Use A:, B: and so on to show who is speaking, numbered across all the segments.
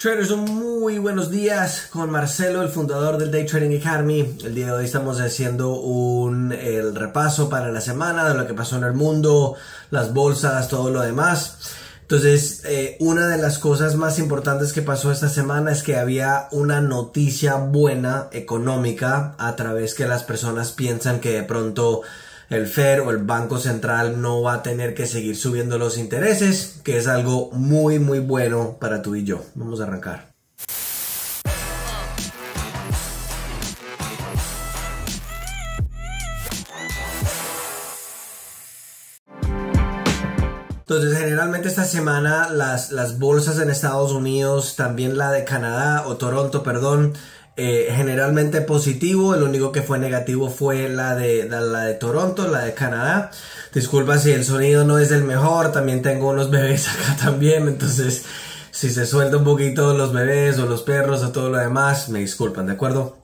A: Traders, muy buenos días con Marcelo, el fundador del Day Trading Academy. El día de hoy estamos haciendo el repaso para la semana de lo que pasó en el mundo, las bolsas, todo lo demás. Entonces, una de las cosas más importantes que pasó esta semana es que había una noticia buena económica a través que las personas piensan que de pronto el Fed o el Banco Central no va a tener que seguir subiendo los intereses, que es algo muy bueno para tú y yo. Vamos a arrancar. Entonces, generalmente esta semana las bolsas en Estados Unidos, también la de Canadá o Toronto, perdón, generalmente positivo. El único que fue negativo fue la de Toronto, la de Canadá. Disculpa si el sonido no es el mejor, también tengo unos bebés acá también, entonces si se suelta un poquito los bebés o los perros o todo lo demás, me disculpan, ¿de acuerdo?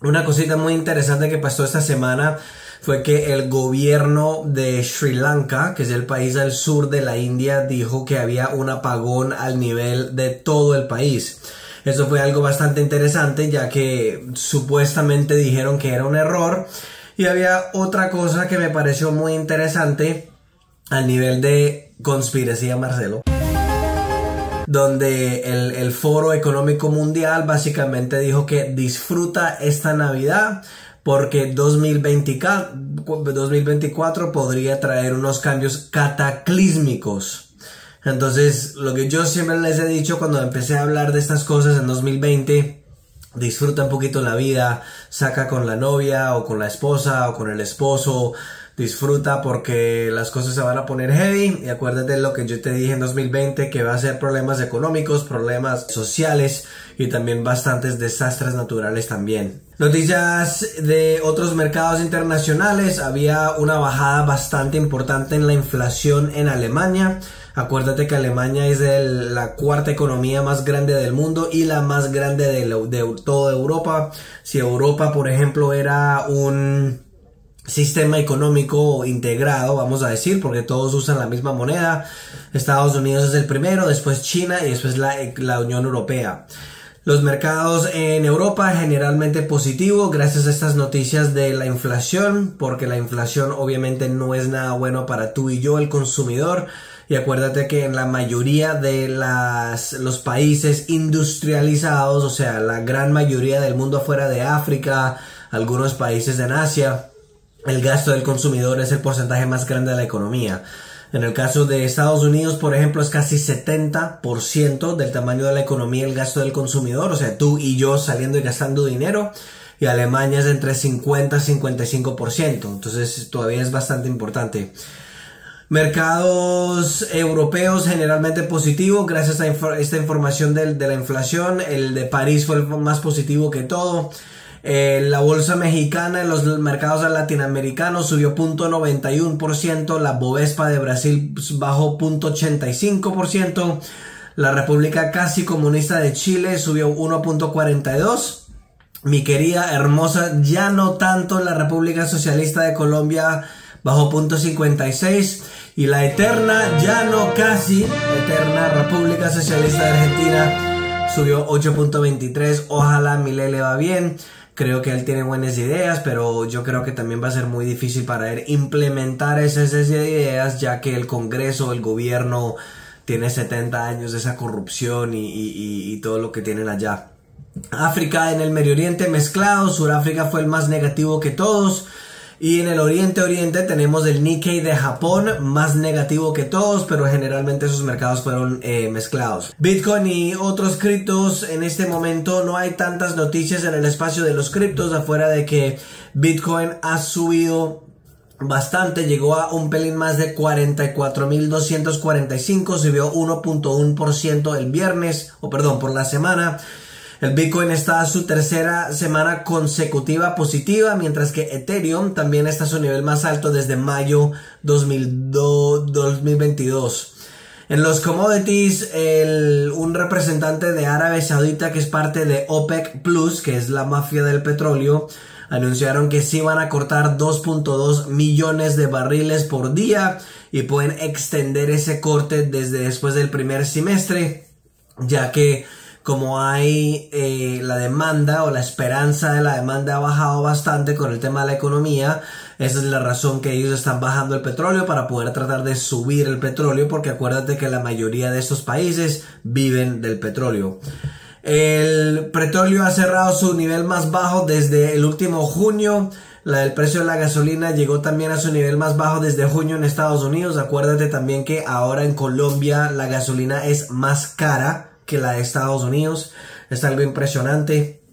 A: Una cosita muy interesante que pasó esta semana fue que el gobierno de Sri Lanka, que es el país al sur de la India, dijo que había un apagón al nivel de todo el país. Eso fue algo bastante interesante, ya que supuestamente dijeron que era un error. Y había otra cosa que me pareció muy interesante al nivel de conspiración, Marcelo, donde el Foro Económico Mundial básicamente dijo que disfruta esta Navidad porque 2024 podría traer unos cambios cataclísmicos. Entonces, lo que yo siempre les he dicho cuando empecé a hablar de estas cosas en 2020, disfruta un poquito la vida, saca con la novia o con la esposa o con el esposo, disfruta porque las cosas se van a poner heavy. Y acuérdate de lo que yo te dije en 2020, que va a ser problemas económicos, problemas sociales y también bastantes desastres naturales también. Noticias de otros mercados internacionales: había una bajada bastante importante en la inflación en Alemania. Acuérdate que Alemania es la cuarta economía más grande del mundo y la más grande de toda Europa. Si Europa, por ejemplo, era un sistema económico integrado, vamos a decir, porque todos usan la misma moneda, Estados Unidos es el primero, después China y después la Unión Europea. Los mercados en Europa generalmente positivo gracias a estas noticias de la inflación, porque la inflación obviamente no es nada bueno para tú y yo, el consumidor. Y acuérdate que en la mayoría de los países industrializados, o sea, la gran mayoría del mundo afuera de África, algunos países en Asia, el gasto del consumidor es el porcentaje más grande de la economía. En el caso de Estados Unidos, por ejemplo, es casi 70% del tamaño de la economía el gasto del consumidor, o sea, tú y yo saliendo y gastando dinero. Y Alemania es entre 50 y 55%, entonces todavía es bastante importante. Mercados europeos generalmente positivos gracias a esta información de la inflación. El de París fue el más positivo que todo. La bolsa mexicana en los mercados latinoamericanos subió 0.91%. La Bovespa de Brasil bajó 0.85%. La República Casi Comunista de Chile subió 1.42%. Mi querida hermosa, ya no tanto, la República Socialista de Colombia bajó 0.56%. Y la eterna, ya no casi, eterna República Socialista de Argentina subió 8.23%. Ojalá Milei le va bien. Creo que él tiene buenas ideas, pero yo creo que también va a ser muy difícil para él implementar esas ideas, ya que el Congreso, el gobierno, tiene 70 años de esa corrupción y todo lo que tienen allá. África en el Medio Oriente mezclado, Sudáfrica fue el más negativo que todos. Y en el Oriente tenemos el Nikkei de Japón, más negativo que todos, pero generalmente esos mercados fueron mezclados. Bitcoin y otros criptos, en este momento no hay tantas noticias en el espacio de los criptos, afuera de que Bitcoin ha subido bastante, llegó a un pelín más de 44.245, subió 1.1% el viernes, por la semana. El Bitcoin está a su tercera semana consecutiva positiva, mientras que Ethereum también está a su nivel más alto desde mayo 2022. En los commodities, un representante de Arabia Saudita, que es parte de OPEC Plus, que es la mafia del petróleo, anunciaron que sí van a cortar 2.2 millones de barriles por día y pueden extender ese corte desde después del primer semestre, ya que como hay la demanda o la esperanza de la demanda ha bajado bastante con el tema de la economía, esa es la razón que ellos están bajando el petróleo para poder tratar de subir el petróleo, porque acuérdate que la mayoría de estos países viven del petróleo. El petróleo ha cerrado su nivel más bajo desde el último junio. El precio de la gasolina llegó también a su nivel más bajo desde junio en Estados Unidos. Acuérdate también que ahora en Colombia la gasolina es más cara que la de Estados Unidos. Es algo impresionante,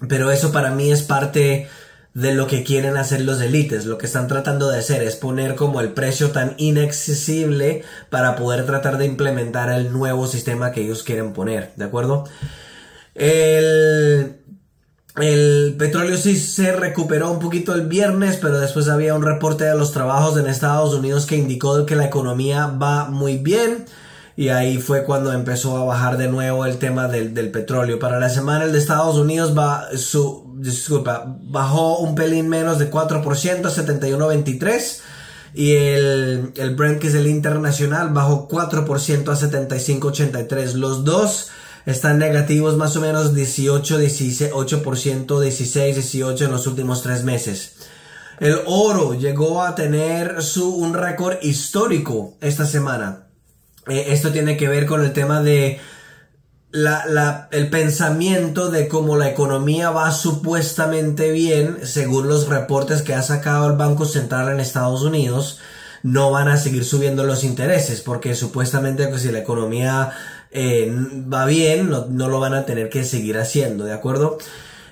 A: pero eso para mí es parte de lo que quieren hacer los élites. Lo que están tratando de hacer es poner como el precio tan inaccesible para poder tratar de implementar el nuevo sistema que ellos quieren poner, ¿de acuerdo? El petróleo sí se recuperó un poquito el viernes, pero después había un reporte de los trabajos en Estados Unidos que indicó que la economía va muy bien, y ahí fue cuando empezó a bajar de nuevo el tema del petróleo. Para la semana el de Estados Unidos bajó un pelín menos de 4% a 71.23, y el Brent, que es el internacional, bajó 4% a 75.83. Los dos están negativos más o menos 8%, 16, 18 en los últimos 3 meses. El oro llegó a tener un récord histórico esta semana. Esto tiene que ver con el tema de el pensamiento de cómo la economía va supuestamente bien, según los reportes que ha sacado el Banco Central en Estados Unidos. No van a seguir subiendo los intereses, porque supuestamente pues, si la economía va bien, no lo van a tener que seguir haciendo, ¿de acuerdo?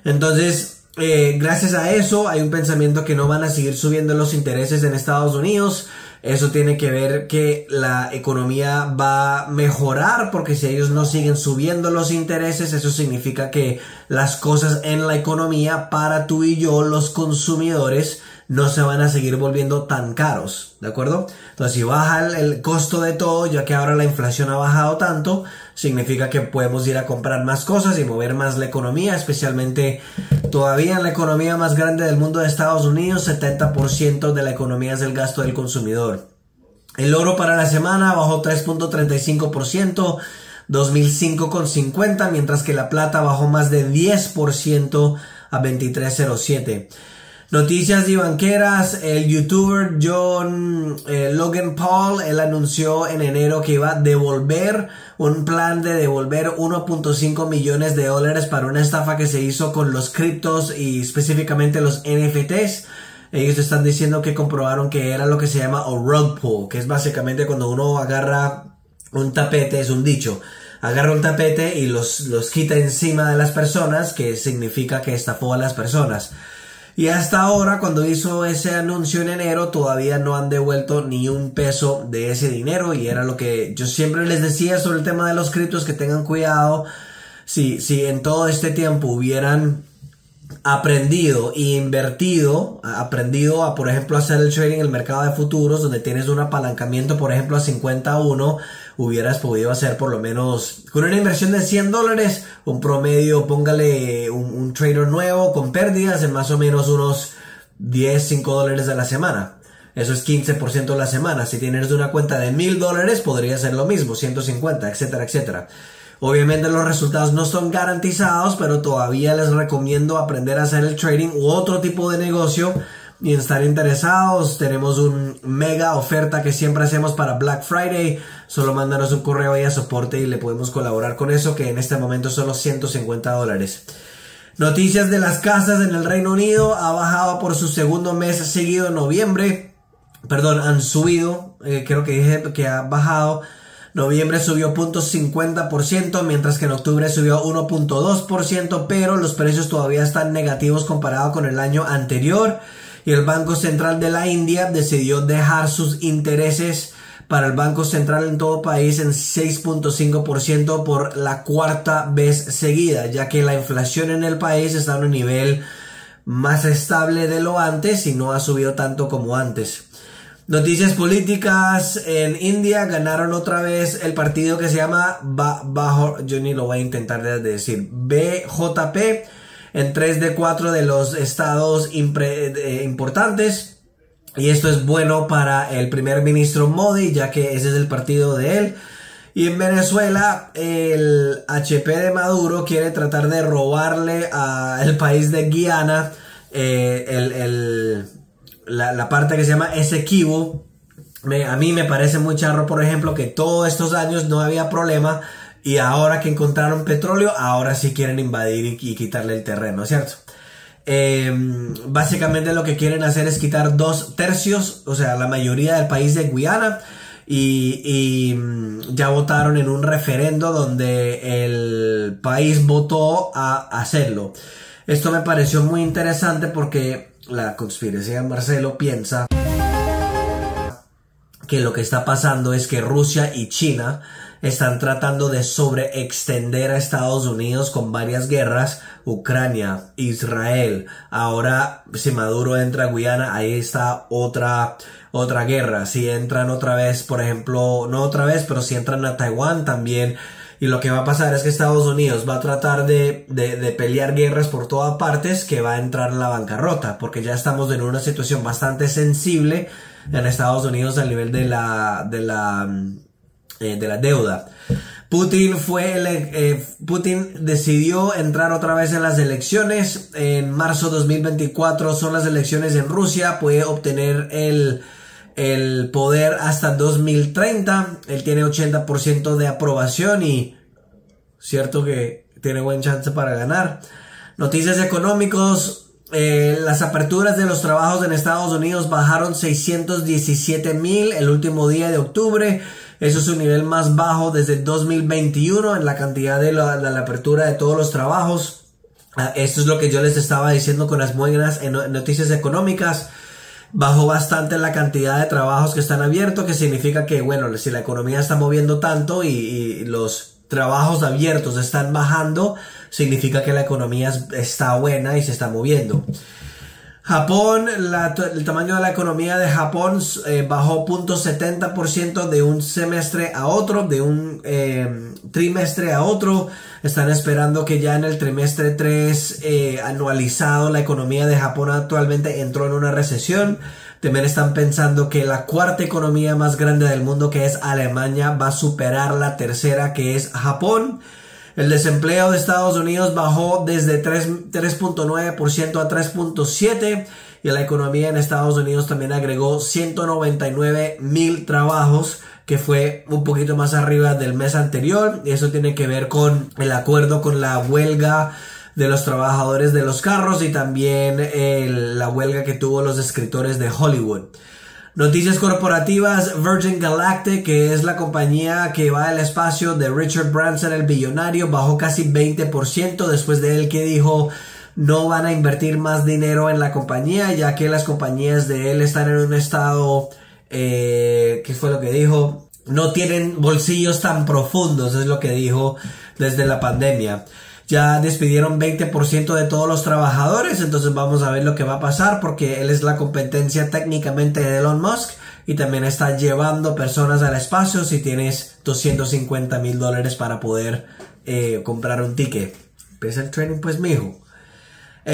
A: Entonces, gracias a eso hay un pensamiento que no van a seguir subiendo los intereses en Estados Unidos. Eso tiene que ver que la economía va a mejorar, porque si ellos no siguen subiendo los intereses, eso significa que las cosas en la economía para tú y yo, los consumidores, no se van a seguir volviendo tan caros, ¿de acuerdo? Entonces, si baja el costo de todo, ya que ahora la inflación ha bajado tanto, significa que podemos ir a comprar más cosas y mover más la economía, especialmente todavía en la economía más grande del mundo de Estados Unidos. 70% de la economía es el gasto del consumidor. El oro para la semana bajó 3.35%, 2005.50, mientras que la plata bajó más de 10% a 23.07. Noticias y banqueras. El youtuber Logan Paul, él anunció en enero que iba a devolver un plan de devolver 1.5 millones de dólares para una estafa que se hizo con los criptos y específicamente los NFTs. Ellos están diciendo que comprobaron que era lo que se llama a rug pull, que es básicamente cuando uno agarra un tapete, es un dicho, agarra un tapete y los quita encima de las personas, que significa que estafó a las personas. Y hasta ahora, cuando hizo ese anuncio en enero, todavía no han devuelto ni un peso de ese dinero. Y era lo que yo siempre les decía sobre el tema de los criptos, que tengan cuidado. Si en todo este tiempo hubieran aprendido e invertido, aprendido a, por ejemplo, hacer el trading en el mercado de futuros, donde tienes un apalancamiento, por ejemplo, a 51, hubieras podido hacer por lo menos, con una inversión de $100, un promedio, póngale un trader nuevo con pérdidas en más o menos unos $5 a la semana. Eso es 15% a la semana. Si tienes una cuenta de $1,000, podría ser lo mismo, 150, etcétera, etcétera. Obviamente los resultados no son garantizados, pero todavía les recomiendo aprender a hacer el trading u otro tipo de negocio y estar interesados. Tenemos un mega oferta que siempre hacemos para Black Friday. Solo mándanos un correo ahí a soporte y le podemos colaborar con eso, que en este momento son los $150. Noticias de las casas en el Reino Unido. Ha bajado por su segundo mes seguido en noviembre. Perdón, han subido. Creo que dije que ha bajado. Noviembre subió 0.50%, mientras que en octubre subió 1.2%, pero los precios todavía están negativos comparado con el año anterior. Y el Banco Central de la India decidió dejar sus intereses para el Banco Central en todo país en 6.5% por la cuarta vez seguida, ya que la inflación en el país está en un nivel más estable de lo antes y no ha subido tanto como antes. Noticias políticas. En India ganaron otra vez el partido que se llama yo ni lo voy a intentar decir, BJP, en 3 de 4 de los estados importantes. Y esto es bueno para el primer ministro Modi, ya que ese es el partido de él. Y en Venezuela, el HP de Maduro quiere tratar de robarle al país de Guyana la parte que se llama Essequibo. A mí me parece muy charro, por ejemplo, que todos estos años no había problema y ahora que encontraron petróleo, ahora sí quieren invadir y quitarle el terreno, ¿cierto? Básicamente lo que quieren hacer es quitar 2/3, o sea, la mayoría del país de Guyana. Y ya votaron en un referendo donde el país votó a hacerlo. Esto me pareció muy interesante porque la conspiración de Marcelo piensa que lo que está pasando es que Rusia y China están tratando de sobreextender a Estados Unidos con varias guerras, Ucrania, Israel. Ahora, si Maduro entra a Guyana, ahí está otra guerra. Si entran otra vez, por ejemplo, no otra vez, pero si entran a Taiwán también. Y lo que va a pasar es que Estados Unidos va a tratar de pelear guerras por todas partes, que va a entrar en la bancarrota, porque ya estamos en una situación bastante sensible en Estados Unidos al nivel de la deuda. Putin decidió entrar otra vez en las elecciones. En marzo 2024 son las elecciones en Rusia. Puede obtener el poder hasta 2030. Él tiene 80% de aprobación y cierto que tiene buen chance para ganar. Noticias económicos. Las aperturas de los trabajos en Estados Unidos bajaron 617,000 el último día de octubre. Eso es un nivel más bajo desde 2021 en la cantidad de la apertura de todos los trabajos. Esto es lo que yo les estaba diciendo con las buenas noticias económicas. Bajó bastante la cantidad de trabajos que están abiertos, que significa que, bueno, si la economía está moviendo tanto y los trabajos abiertos están bajando, significa que la economía está buena y se está moviendo. Japón, el tamaño de la economía de Japón bajó 0.70% de un semestre a otro, de un trimestre a otro. Están esperando que ya en el trimestre 3 anualizado la economía de Japón actualmente entró en una recesión. También están pensando que la cuarta economía más grande del mundo, que es Alemania, va a superar la tercera, que es Japón. El desempleo de Estados Unidos bajó desde 3.9% a 3.7% y la economía en Estados Unidos también agregó 199,000 trabajos, que fue un poquito más arriba del mes anterior. Y eso tiene que ver con el acuerdo con la huelga de los trabajadores de los carros y también la huelga que tuvo los escritores de Hollywood. Noticias corporativas. Virgin Galactic, que es la compañía que va al espacio de Richard Branson, el billonario, bajó casi 20% después de él que dijo no van a invertir más dinero en la compañía, ya que las compañías de él están en un estado, ¿qué fue lo que dijo? No tienen bolsillos tan profundos, es lo que dijo desde la pandemia. Ya despidieron 20% de todos los trabajadores, entonces vamos a ver lo que va a pasar, porque él es la competencia técnicamente de Elon Musk y también está llevando personas al espacio si tienes $250,000 para poder comprar un ticket. Empieza el training, pues, mijo. La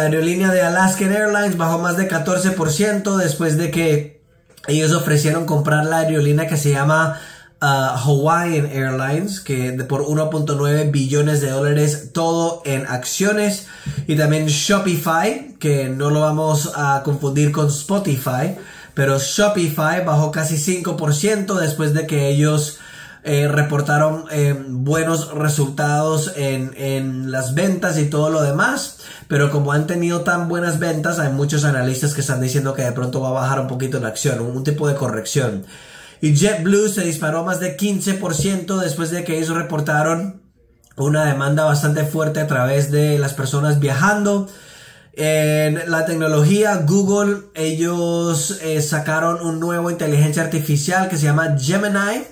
A: aerolínea de Alaska Airlines bajó más de 14% después de que ellos ofrecieron comprar la aerolínea que se llama Hawaiian Airlines, que por 1.9 billones de dólares, todo en acciones. Y también Shopify, que no lo vamos a confundir con Spotify, pero Shopify bajó casi 5% después de que ellos reportaron buenos resultados en las ventas y todo lo demás. Pero como han tenido tan buenas ventas, hay muchos analistas que están diciendo que de pronto va a bajar un poquito la acción, un tipo de corrección. Y JetBlue se disparó más de 15% después de que ellos reportaron una demanda bastante fuerte a través de las personas viajando. En la tecnología, Google, ellos sacaron un nuevo inteligencia artificial que se llama Gemini.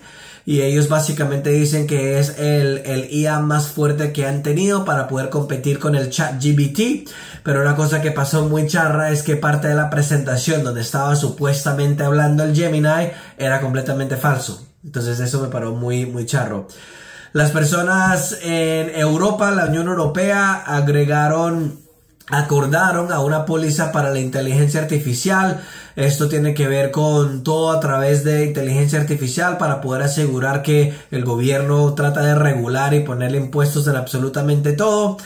A: Y ellos básicamente dicen que es el IA más fuerte que han tenido para poder competir con el ChatGPT. Pero una cosa que pasó muy charra es que parte de la presentación donde estaba supuestamente hablando el Gemini era completamente falso. Entonces eso me paró muy, muy charro. Las personas en Europa, la Unión Europea, agregaron acordaron a una póliza para la inteligencia artificial. Esto tiene que ver con todo a través de inteligencia artificial para poder asegurar que el gobierno trata de regular y ponerle impuestos en absolutamente todo.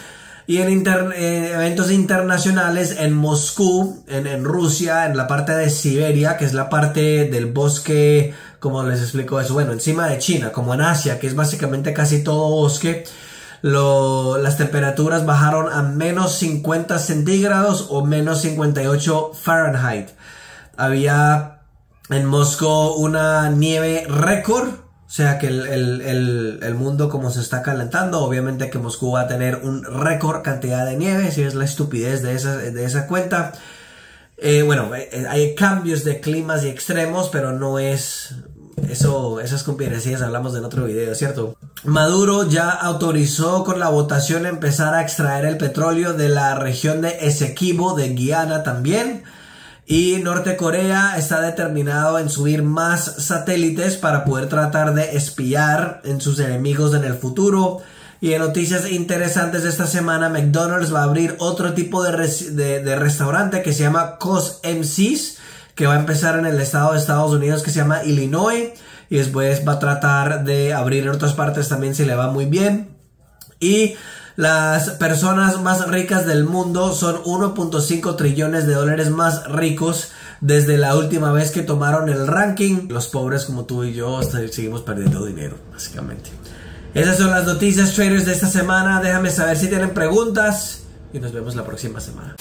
A: Y en eventos internacionales en Moscú, en Rusia, en la parte de Siberia, que es la parte del bosque, como les explico eso, bueno, encima de China, como en Asia, que es básicamente casi todo bosque. Las temperaturas bajaron a menos 50 centígrados o menos 58 Fahrenheit. Había en Moscú una nieve récord, o sea que el mundo como se está calentando, obviamente que Moscú va a tener un récord cantidad de nieve, si es la estupidez de esa cuenta. Bueno, hay cambios de climas y extremos, pero no es... esas conspiraciones hablamos en otro video, ¿cierto? Maduro ya autorizó con la votación empezar a extraer el petróleo de la región de Esequibo de Guyana también. Y Norte Corea está determinado en subir más satélites para poder tratar de espiar en sus enemigos en el futuro. Y en noticias interesantes de esta semana, McDonald's va a abrir otro tipo de restaurante que se llama CosMc's, que va a empezar en el estado de Estados Unidos que se llama Illinois, y después va a tratar de abrir en otras partes también si le va muy bien. Y las personas más ricas del mundo son 1.5 trillones de dólares más ricos desde la última vez que tomaron el ranking. Los pobres como tú y yo seguimos perdiendo dinero, básicamente. Esas son las noticias traders de esta semana. Déjame saber si tienen preguntas y nos vemos la próxima semana.